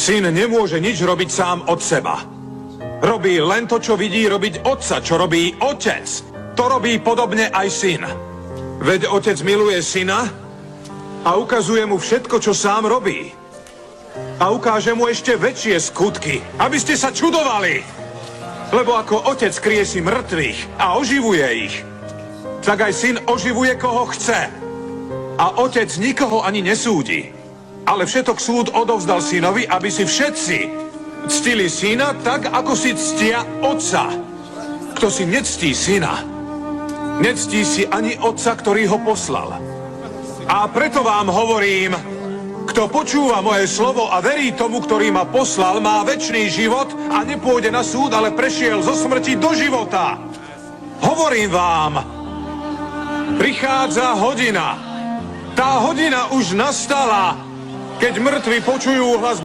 Syn nemôže nič robiť sám od seba. Robí len to, čo vidí robiť otca, čo robí otec. To robí podobne aj syn. Veď otec miluje syna a ukazuje mu všetko, čo sám robí. A ukáže mu ešte väčšie skutky, aby ste sa čudovali. Lebo ako otec kryje si mŕtvych a oživuje ich, tak aj syn oživuje, koho chce. A otec nikoho ani nesúdi. Ale všetok súd odovzdal synovi, aby si všetci ctili syna tak, ako si ctia otca. Kto si nectí syna, nectí si ani otca, ktorý ho poslal. A preto vám hovorím, kto počúva moje slovo a verí tomu, ktorý ma poslal, má večný život a nepôjde na súd, ale prešiel zo smrti do života. Hovorím vám, prichádza hodina. Tá hodina už nastala, keď mŕtvi počujú hlas